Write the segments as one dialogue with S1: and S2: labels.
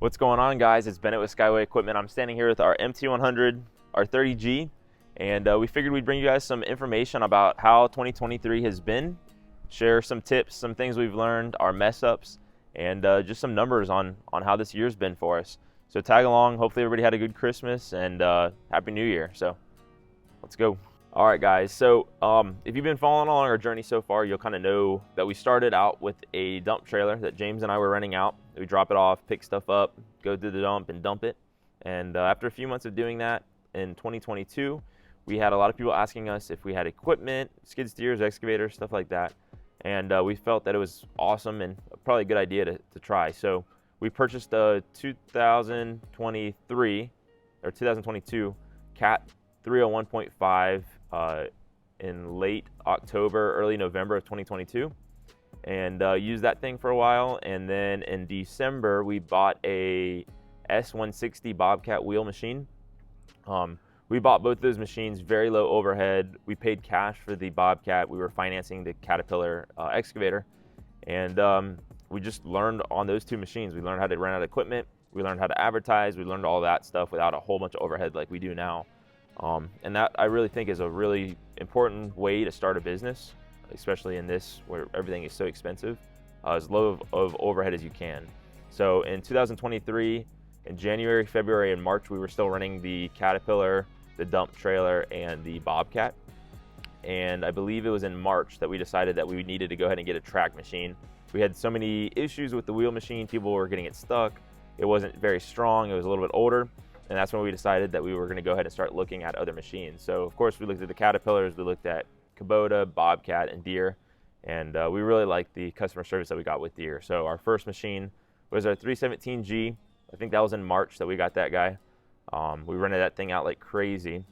S1: What's going on, guys? It's Bennett with Skyway Equipment. I'm standing here with our MT100, our 30G, and we figured we'd bring you guys some information about how 2023 has been, share some tips, some things we've learned, our mess ups, and just some numbers on how this year's been for us. So tag along. Hopefully everybody had a good Christmas and Happy New Year. So let's go. All right, guys. So if you've been following along our journey so far, you'll kind of know that we started out with a dump trailer that James and I were renting out. We drop it off, pick stuff up, go to the dump and dump it. And after a few months of doing that in 2022, we had a lot of people asking us if we had equipment, skid steers, excavators, stuff like that. And we felt that it was awesome and probably a good idea to try. So we purchased a 2023 or 2022 Cat 301.5 in late October, early November of 2022, and used that thing for a while. And then in December, we bought a S160 Bobcat wheel machine. We bought both those machines, very low overhead. We paid cash for the Bobcat. We were financing the Caterpillar excavator, and we just learned on those two machines. We learned how to rent out equipment. We learned how to advertise. We learned all that stuff without a whole bunch of overhead like we do now. And that I really think is a really important way to start a business, especially in this where everything is so expensive, as low of overhead as you can. So in 2023, in January, February, and March, we were still running the Caterpillar, the dump trailer, and the Bobcat. And I believe it was in March that we decided that we needed to go ahead and get a track machine. We had so many issues with the wheel machine. People were getting it stuck. It wasn't very strong. It was a little bit older. And that's when we decided that we were going to go ahead and start looking at other machines. So of course we looked at the Caterpillars, we looked at Kubota, Bobcat, and Deere, and we really liked the customer service that we got with Deere. So our first machine was our 317G. I think that was in March that we got that guy. We rented that thing out like crazy.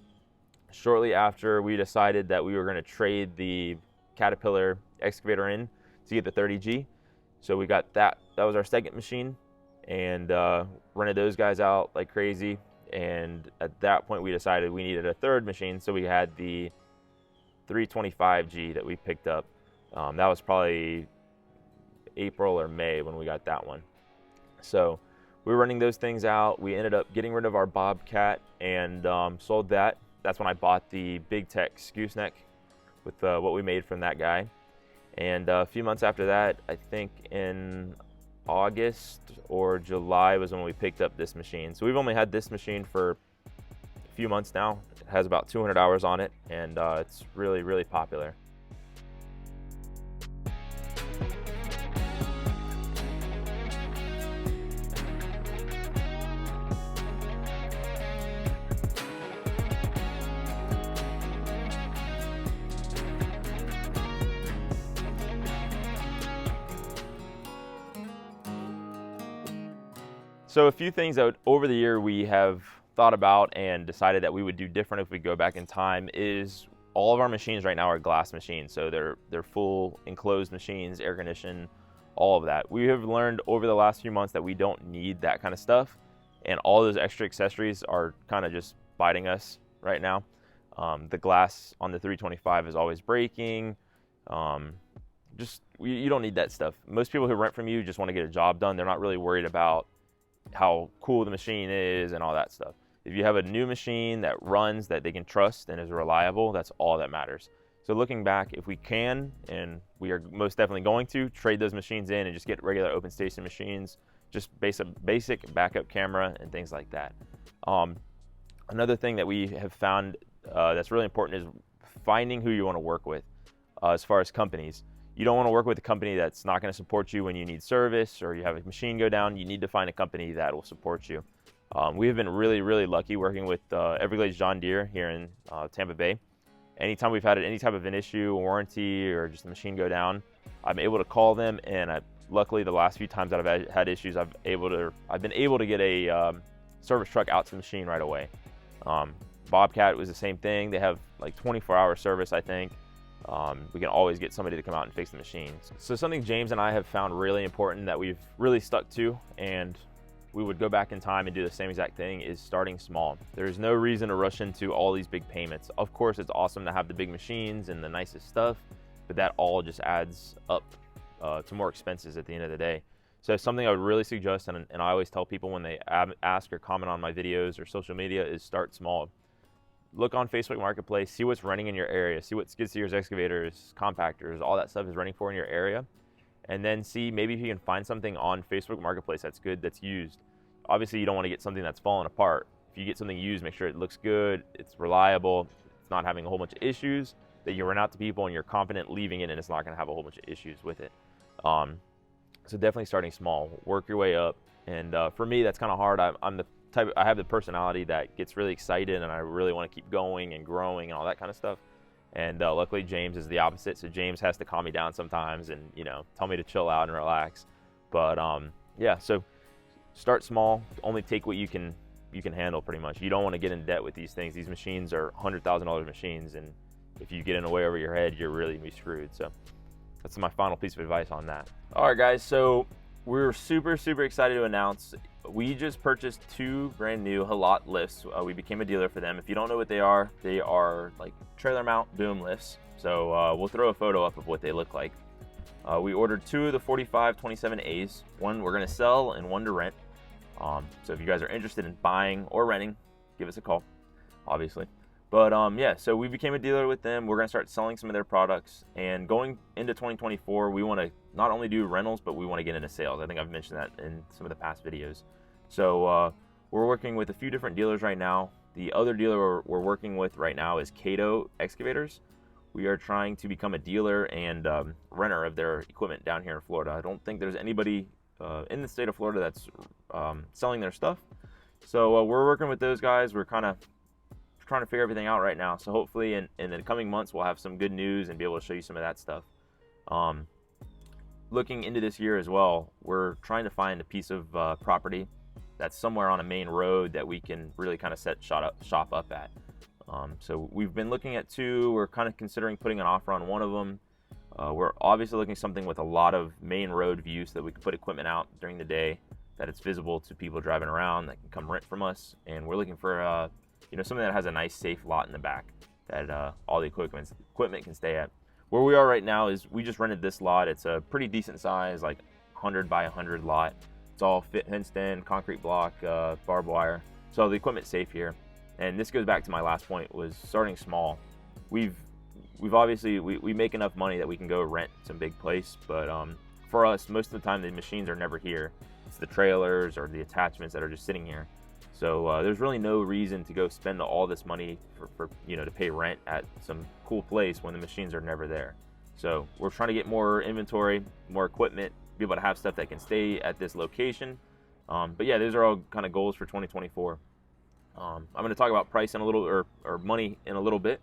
S1: Shortly after, we decided that we were going to trade the Caterpillar excavator in to get the 30G. So we got that. That was our second machine, and rented those guys out like crazy. And at that point we decided we needed a third machine, so we had the 325G that we picked up. That was probably April or May when we got that one. So we were running those things out. We ended up getting rid of our Bobcat and sold that. That's when I bought the Big Tex gooseneck with what we made from that guy. And a few months after that, I think in August or July was when we picked up this machine. So we've only had this machine for a few months now. It has about 200 hours on it, and it's really, really popular. So a few things that over the year we have thought about and decided that we would do different if we go back in time is all of our machines right now are glass machines. So they're full enclosed machines, air conditioned, all of that. We have learned over the last few months that we don't need that kind of stuff, and all those extra accessories are kind of just biting us right now. The glass on the 325 is always breaking. You don't need that stuff. Most people who rent from you just want to get a job done. They're not really worried about how cool the machine is and all that stuff. If you have a new machine that runs, that they can trust and is reliable, that's all that matters. So looking back, if we can, and we are most definitely going to, trade those machines in and just get regular open station machines, just basic backup camera and things like that. Another thing that we have found that's really important is finding who you want to work with as far as companies. You don't want to work with a company that's not going to support you when you need service or you have a machine go down. You need to find a company that will support you. We have been really, really lucky working with Everglades John Deere here in Tampa Bay. Anytime we've had any type of an issue, a warranty, or just a machine go down, I'm able to call them, and luckily the last few times that I've had issues, I've been able to get a service truck out to the machine right away. Bobcat was the same thing. They have like 24-hour service, I think. We can always get somebody to come out and fix the machines. So something James and I have found really important that we've really stuck to, and we would go back in time and do the same exact thing, is starting small. There's no reason to rush into all these big payments. Of course, it's awesome to have the big machines and the nicest stuff, but that all just adds up to more expenses at the end of the day. So something I would really suggest, and I always tell people when they ask or comment on my videos or social media, is start small. Look on Facebook Marketplace, see what's running in your area, see what skid steers, excavators, compactors, all that stuff is running for in your area, and then see maybe if you can find something on Facebook Marketplace that's good, that's used. Obviously, you don't want to get something that's falling apart. If you get something used, make sure it looks good, it's reliable, it's not having a whole bunch of issues, that you rent out to people and you're confident leaving it and it's not going to have a whole bunch of issues with it. So definitely starting small, work your way up. And for me, that's kind of hard. I'm the type, I have the personality that gets really excited and I really want to keep going and growing and all that kind of stuff. And luckily James is the opposite. So James has to calm me down sometimes and, you know, tell me to chill out and relax. But yeah, so start small, only take what you can handle pretty much. You don't want to get in debt with these things. These machines are $100,000 machines, and if you get in a way over your head, you're really gonna be screwed. So that's my final piece of advice on that. All right, guys, so we're super excited to announce we just purchased 2 brand new Haulotte lifts. We became a dealer for them. If you don't know what they are like trailer mount boom lifts. So we'll throw a photo up of what they look like. We ordered 2 of the 4527As. One we're gonna sell and one to rent. So if you guys are interested in buying or renting, give us a call, obviously. But yeah, so we became a dealer with them. We're gonna start selling some of their products, and going into 2024, we wanna not only do rentals, but we wanna get into sales. I think I've mentioned that in some of the past videos. So we're working with a few different dealers right now. The other dealer we're working with right now is Haulotte Excavators. We are trying to become a dealer and renter of their equipment down here in Florida. I don't think there's anybody in the state of Florida that's selling their stuff. So we're working with those guys. We're kind of trying to figure everything out right now. So hopefully in the coming months, we'll have some good news and be able to show you some of that stuff. Looking into this year as well, we're trying to find a piece of property that's somewhere on a main road that we can really kind of set shop up at. So we've been looking at 2. We're kind of considering putting an offer on one of them. We're obviously looking at something with a lot of main road view so that we can put equipment out during the day, that it's visible to people driving around that can come rent from us. And we're looking for you know, something that has a nice safe lot in the back that all the equipment can stay at. Where we are right now is we just rented this lot. It's a pretty decent size, like 100 by 100 lot. It's all fenced in, concrete block, barbed wire. So the equipment's safe here. And this goes back to my last point, was starting small. We've obviously, we make enough money that we can go rent some big place, but for us, most of the time the machines are never here. It's the trailers or the attachments that are just sitting here. So there's really no reason to go spend all this money for you know, to pay rent at some cool place when the machines are never there. So we're trying to get more inventory, more equipment, be able to have stuff that can stay at this location. But yeah, those are all kind of goals for 2024. I'm going to talk about price in a little, or money in a little bit,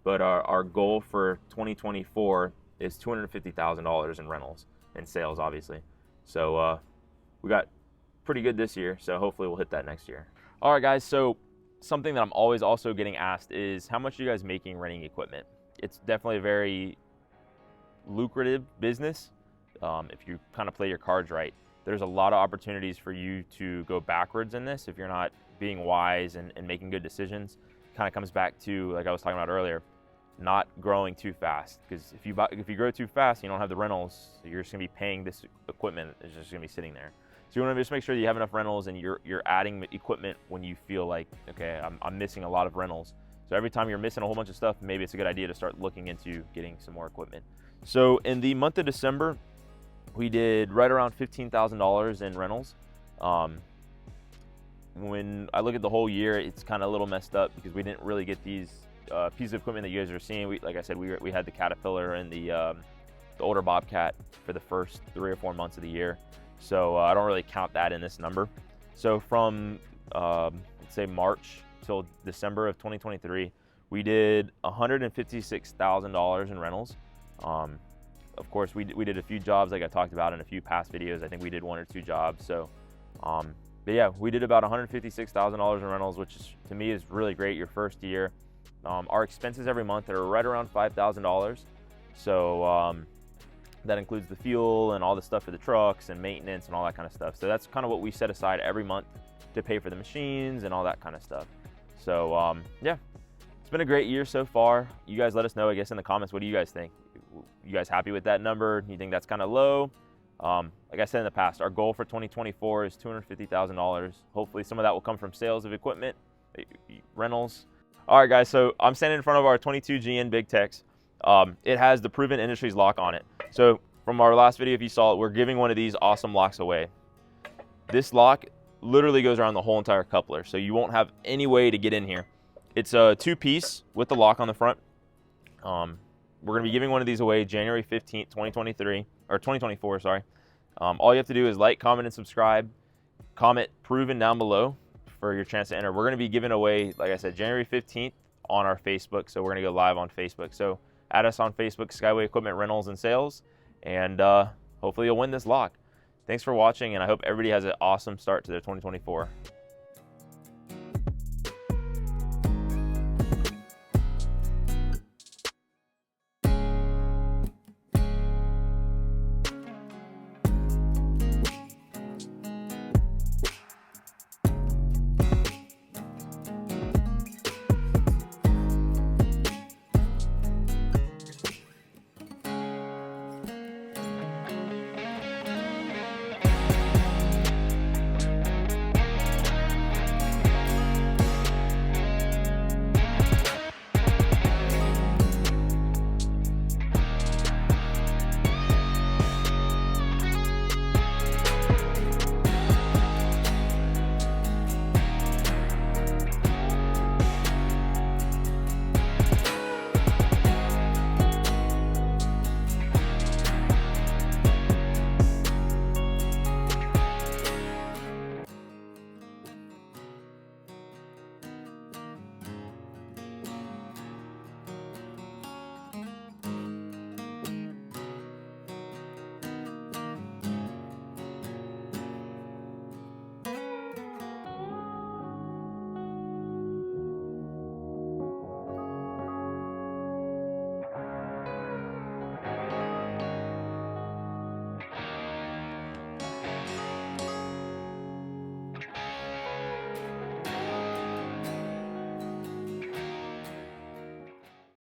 S1: but our goal for 2024 is $250,000 in rentals and sales, obviously. So we got pretty good this year, so hopefully we'll hit that next year. All right, guys, so something that I'm always also getting asked is, how much are you guys making renting equipment? It's definitely a very lucrative business if you kind of play your cards right. There's a lot of opportunities for you to go backwards in this if you're not being wise and making good decisions. It kind of comes back to, like I was talking about earlier, not growing too fast. Because if you grow too fast, you don't have the rentals, you're just gonna be paying this equipment, it's just gonna be sitting there. So you want to just make sure that you have enough rentals and you're adding equipment when you feel like, okay, I'm missing a lot of rentals. So every time you're missing a whole bunch of stuff, maybe it's a good idea to start looking into getting some more equipment. So in the month of December, we did right around $15,000 in rentals. When I look at the whole year, it's kind of a little messed up because we didn't really get these pieces of equipment that you guys are seeing. Like I said, we had the Caterpillar and the older Bobcat for the first 3 or 4 months of the year. So I don't really count that in this number. So from let's say March till December of 2023, we did $156,000 in rentals. Of course, we did a few jobs like I talked about in a few past videos. I think we did 1 or 2 jobs. So, but yeah, we did about $156,000 in rentals, which is, to me, is really great your first year. Our expenses every month are right around $5,000. So that includes the fuel and all the stuff for the trucks and maintenance and all that kind of stuff. So that's kind of what we set aside every month to pay for the machines and all that kind of stuff. So yeah, it's been a great year so far. You guys let us know, I guess, in the comments, what do you guys think? You guys happy with that number? You think that's kind of low? like I said in the past, our goal for 2024 is $250,000. Hopefully some of that will come from sales of equipment, rentals. All right, guys, so I'm standing in front of our 22 GN Big Tex. It has the Proven Industries lock on it. So from our last video, if you saw it, we're giving one of these awesome locks away. This lock literally goes around the whole entire coupler, so you won't have any way to get in here. It's a 2-piece with the lock on the front. We're gonna be giving one of these away January 15th, 2024, sorry. All you have to do is like, comment, and subscribe. Comment Proven down below for your chance to enter. We're gonna be giving away, like I said, January 15th on our Facebook, so we're gonna go live on Facebook. So add us on Facebook, Skyway Equipment Rentals and Sales, and hopefully you'll win this lock. Thanks for watching, and I hope everybody has an awesome start to their 2024.